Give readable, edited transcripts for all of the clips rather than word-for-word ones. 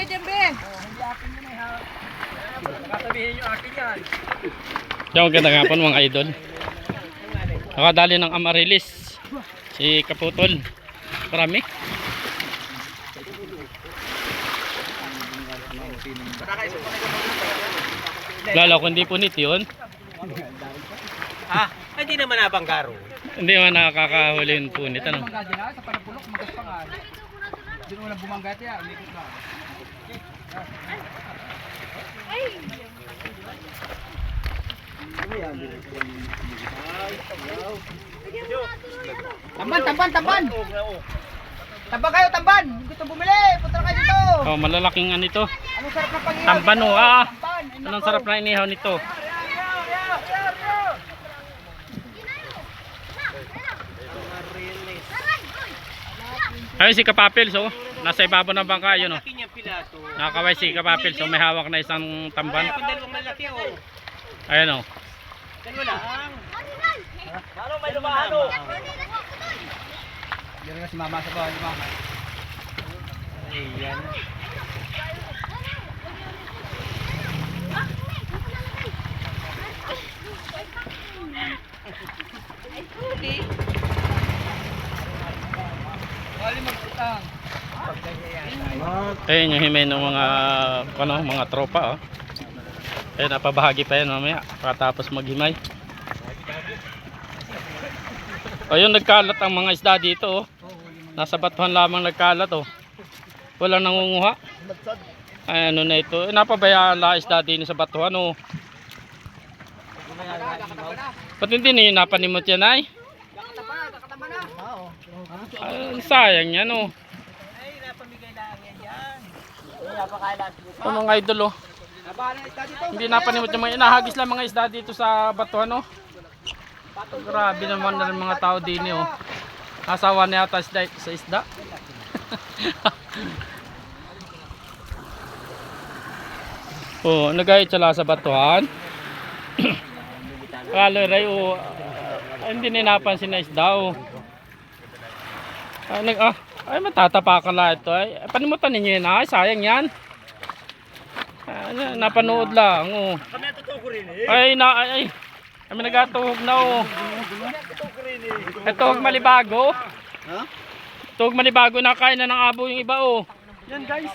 dyan, be. Sabihin nyo akin yan. Yung ganda nga po mga idol. Nakadali ng Amarilis. Si Kaputol. Marami. Lalo kung hindi punit yun. Ah, hindi naman nabanggaro. Hindi man nakakahuli yung punit. Ano? Sa panapulok, magas pa nga. Hindi mo lang bumanggat yan. Ulikot ba? Tamban, tamban, tamban! Tamban kayo, tamban! Hindi gusto bumili! Punta na kayo dito! Oh, malalaking ano ito. Anong sarap ng pag-ihaw? Tamban oh. Tamban! Ay, Anong nako. sarap na inihaw nito. Ayun si Kapapils oh. Nasa ibabaw ng bangka yun oh. Laki niya pilato. Nakakaway si Kapapils oh. May hawak na isang tamban. Kung dalawang malaki oh. Ayan oh. Dalawa lang. Paano may lumahan oh? Diyan na si mama sa bawah, di ba? Ayan. Wali magputang. Ayun yung himay ng mga tropa oh. Ayun napabahagi pa yan mamaya pagkatapos maghimay. Ayun nagkalat ang mga isda dito oh. Nasa batuhan lamang nagkalat oh. Walang nangunguha. Ay ano na ito. Napabayaan la isda din sa batuhan oh. Ba't hindi niyo napanimot yan ay? Kakatama na. Ay, sayang yan oh. Ay, napamigay lang yan dyan. Oh, mga idol oh. Nabahan ng isda dito. Hindi napanimot yung mga inahagis lang mga isda dito sa batuhan oh. Grabe naman na rin mga tao din oh. Asawa niya ata sa isda. Oh, nagayit sila sa batuhan. Kaloray oh. Hindi ninapansin na isda oh. Ay matatapakan lang ito ay. Panimutan ninyo yun ay sayang yan. Napanood lang oh. Kami natutuko rin eh. Ay kami nagatuhog na oh. Ito huwag malibago. Ha? Ito huwag malibago na kain na ng abo yung iba oh. Yan guys.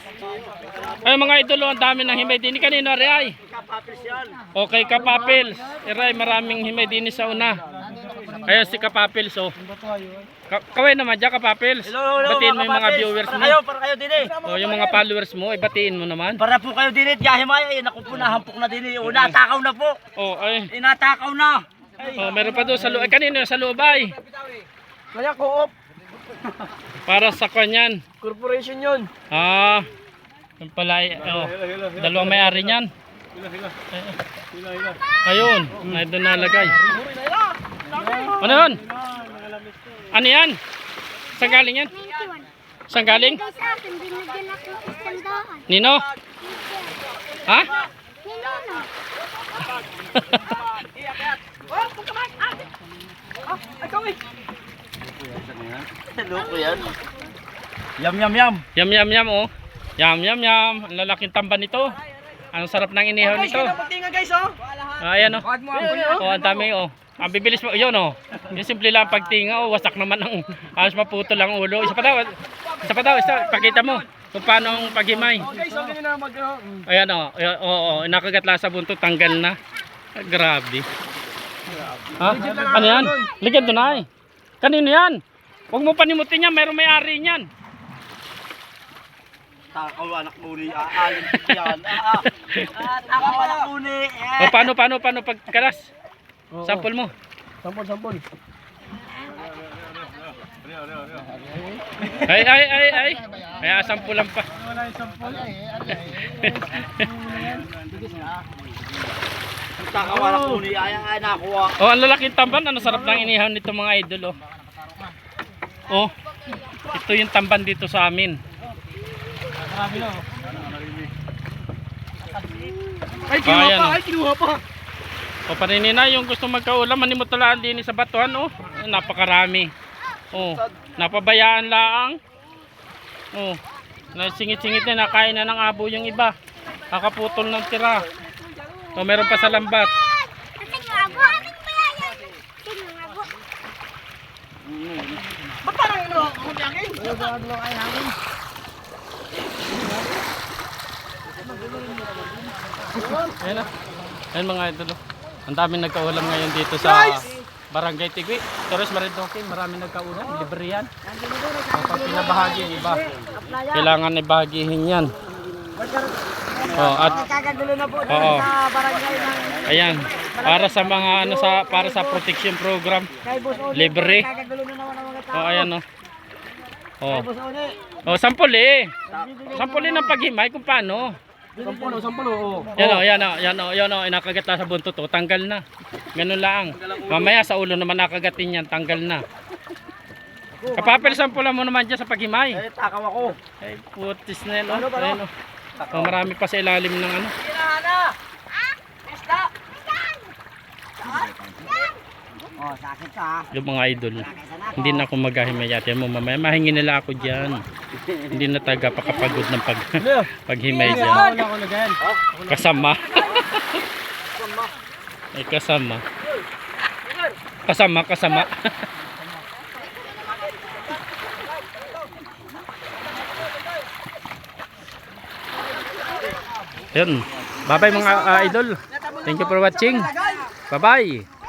Ay mga idol oh, ang dami ng himay din. Kanino rin ay? Kapapis yan. Okay Kapapils. Iray maraming himay din sa una. Ayun si Kapapils oh. Kaway naman dyan Kapapils. Batiin mo yung mga viewers mo. Para kayo din eh. Oh, yung mga followers mo, batiin mo naman. Para po kayo din eh. Diyahe maya eh. Naku po nahampok na din eh. O natakaw na po. Oh, ay. Inatakaw na. Ay. Oh, meron pa doon sa loob. Kanino sa loob ay? Kaya co-op. Para sa kanyan. Corporation yun. Ah. Yung pala oh, dalawang may-ari niyan. Ayun, may doon nalagay. Ano yun? Ano yan? Saan galing yan? Saan galing? Guys, akin, binigyan ako ng isandaan. Nino? Ha? Nino. Loko yan. Yum yum yum. Yum yum yum oh. Yum yum yum. Ang lalaking tamban nito. Ang sarap ng inihaw nito. Pagtinga guys oh. Ayan oh. Wag mo ang bunyo. Oh, ang dami oh. Ang bibilis mo. Yun oh. Yung simple lang pagtinga oh. Wasak naman ang halos maputol ang ulo. Isa pa daw. Isa pa daw. Pakita mo kung paano ang paghimay. Guys, okay na mag Ayan oh. Oo. Nakagatla sa buntot. Tanggal na. Grabe. Ha? Ano yan? Ligyan doon ay. Kanino yan? Huwag mo panimutin yan. Mayroong may-ari niyan. Takaw anak muni. Aalin yan. Takaw anak muni. O paano pagkalas? Sample mo. Sampol. Ay. Kaya sampulan pa. Wala yung sampol. Takaw anak muni. Ay nakuha. Oh, ang lalaking tamban. Ano sarap ng inihaw nito mga idol oh. Oh. Ito yung tamban dito sa amin. Marami na. Ay, kinuha pa. Ay, kinuha pa. O paninin na yung gusto magkaulam, manimutalaan din sa batuhan oh. Napakarami. Oh, napabayaan laang. Oh. Nasingit-singit na, nakain na ng abo yung iba. Kakaputol ng tira. O meron pa sa lambat. Ating abo, ating bayayan. Ating abo. Ba't parang ino? Ako tiyangin. Ayan na. Ayan mga idol. Ang daming nagkaulam ngayon dito sa Barangay Tigwi. Torres Marinduque, maraming nagkaulam. Libre yan. Kapag pinabahagi yung iba, kailangan ibahagihin yan. Oh, at Kagagulo na po oo. sa barangay ng Ayan, para sa mga ano para sa protection program, kay Boss Oni. libre. Kagagulo na naman ang mga tao. Oh, ayan oh. Oh. Boss Oni. Oh, sampuli. Sampuli ng paghimay kung paano. Sampulo. Yan oh, inakagat na sa buntot oh, tanggal na. Ganun lang. Mamaya sa ulo naman nakagatin yan, tanggal na. Kapapel sampulan mo naman dyan sa paghimay. Eh, takaw ako. Ay, putis na yan oh. Ayan, oh. Oh, marami pa sa ilalim ng ano. Kinahana. Isda. Oh, sakit ka. Yung mga idol. Hindi na ako maghahimay yan mo mamaya. Mahingi nila ako dyan. Hindi na taga pakapagod ng paghimay dyan. Kasama. Ay kasama. Kasama. Yun. Bye bye mga idol. Thank you for watching. Bye bye.